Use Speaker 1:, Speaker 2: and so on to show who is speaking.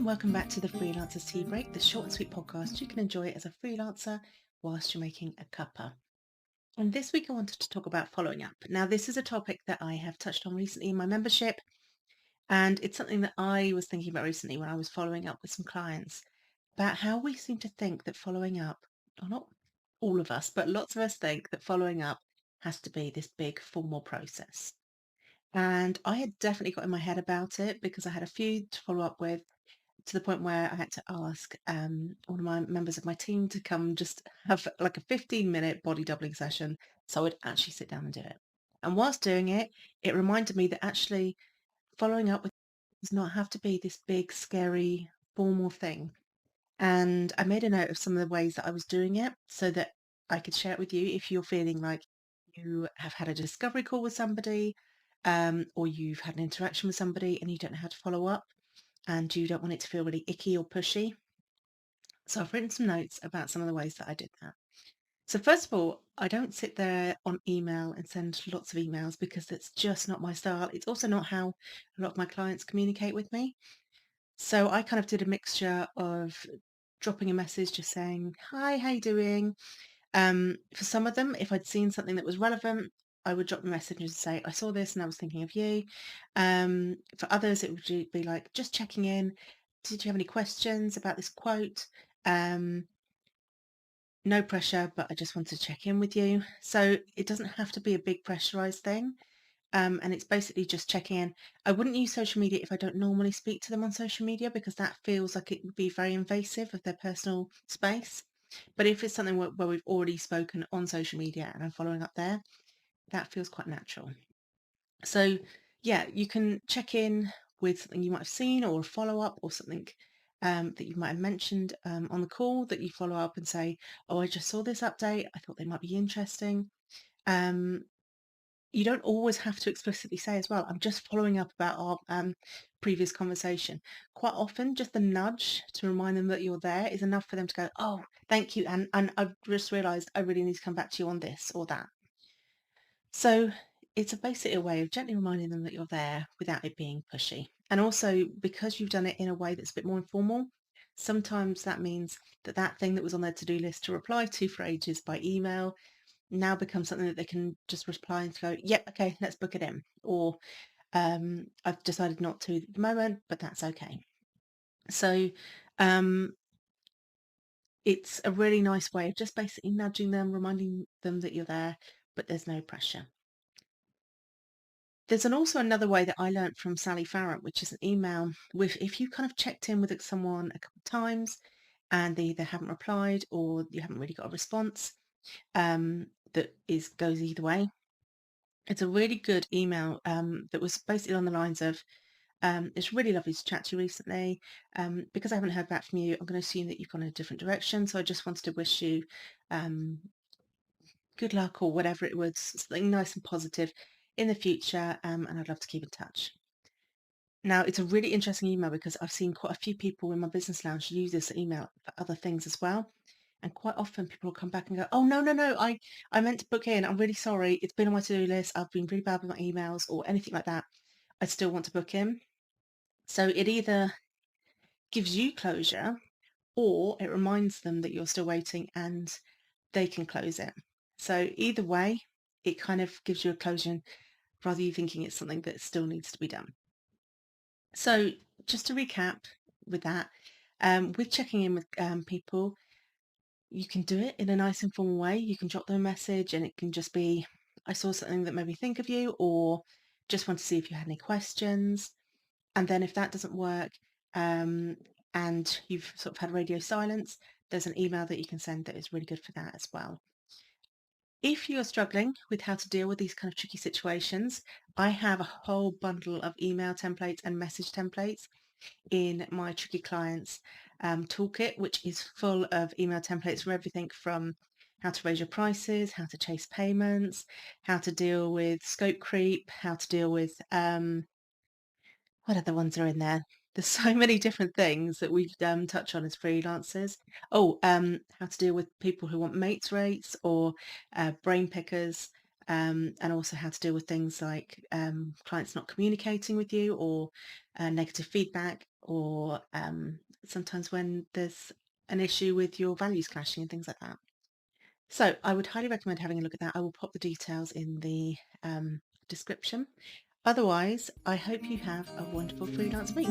Speaker 1: welcome back to the Freelancer's Tea Break, the short and sweet podcast you can enjoy as a freelancer whilst you're making a cuppa. And this week I wanted to talk about following up. Now, this is a topic that I have touched on recently in my membership, and it's something that I was thinking about recently when I was following up with some clients about how we seem to think that following up, or not all of us, but lots of us think that following up has to be this big formal process. And I had definitely got in my head about it because I had a few to follow up with, to the point where I had to ask one of my members of my team to come just have like a 15-minute body doubling session so I would actually sit down and do it. And whilst doing it, it reminded me that actually following up with does not have to be this big, scary, formal thing. And I made a note of some of the ways that I was doing it so that I could share it with you if you're feeling like you have had a discovery call with somebody, or you've had an interaction with somebody and you don't know how to follow up and you don't want it to feel really icky or pushy. So I've written some notes about some of the ways that I did that. So first of all, I don't sit there on email and send lots of emails because that's just not my style. It's also not how a lot of my clients communicate with me. So I kind of did a mixture of dropping a message just saying, "Hi, how you doing?" For some of them, if I'd seen something that was relevant, I would drop a message and say, "I saw this and I was thinking of you." For others, it would be like, "Just checking in. Did you have any questions about this quote?" Um, no pressure, but I just wanted to check in with you. So it doesn't have to be a big pressurized thing. And it's basically just checking in. I wouldn't use social media if I don't normally speak to them on social media because that feels like it would be very invasive of their personal space. But if it's something where we've already spoken on social media and I'm following up there, that feels quite natural. So yeah, you can check in with something you might have seen or a follow up or something that you might have mentioned on the call that you follow up and say, "Oh, I just saw this update. I thought they might be interesting." Um, you don't always have to explicitly say as well, "I'm just following up about our previous conversation." Quite often, just a nudge to remind them that you're there is enough for them to go, "Oh, thank you. And I've just realized I really need to come back to you on this or that." So it's basically a way of gently reminding them that you're there without it being pushy. And also, because you've done it in a way that's a bit more informal, sometimes that means that that thing that was on their to-do list to reply to for ages by email now becomes something that they can just reply and go, "Yep, okay, let's book it in." Or "I've decided not to at the moment, but that's okay." So um, it's a really nice way of just basically nudging them, reminding them that you're there, but there's no pressure. There's also another way that I learned from Sally Farrant, which is an email with, if you kind of checked in with someone a couple of times and they either haven't replied or you haven't really got a response, that goes either way. It's a really good email that was basically on the lines of, "It's really lovely to chat to you recently. Because I haven't heard back from you, I'm going to assume that you've gone in a different direction. So I just wanted to wish you um, good luck," or whatever it was, something nice and positive in the future. And I'd love to keep in touch. Now, it's a really interesting email because I've seen quite a few people in my business lounge use this email for other things as well. And quite often people will come back and go, "Oh, no, no, no, I meant to book in. I'm really sorry. It's been on my to-do list. I've been really bad with my emails," or anything like that. "I still want to book in." So it either gives you closure or it reminds them that you're still waiting and they can close it. So either way, it kind of gives you a closure rather you thinking it's something that still needs to be done. So just to recap with that, with checking in with people, you can do it in a nice informal way. You can drop them a message and it can just be, "I saw something that made me think of you," or "Just want to see if you had any questions." And then if that doesn't work, um, and you've sort of had radio silence, there's an email that you can send that is really good for that as well. If you're struggling with how to deal with these kind of tricky situations, I have a whole bundle of email templates and message templates in my Tricky Clients toolkit, which is full of email templates from everything from how to raise your prices, how to chase payments, how to deal with scope creep, how to deal with what other ones are in there? There's so many different things that we touch on as freelancers. Oh, how to deal with people who want mates rates or brain pickers. and also how to deal with things like clients not communicating with you, or negative feedback, or sometimes when there's an issue with your values clashing and things like that. So I would highly recommend having a look at that. I will pop the details in the description. Otherwise, I hope you have a wonderful freelance week.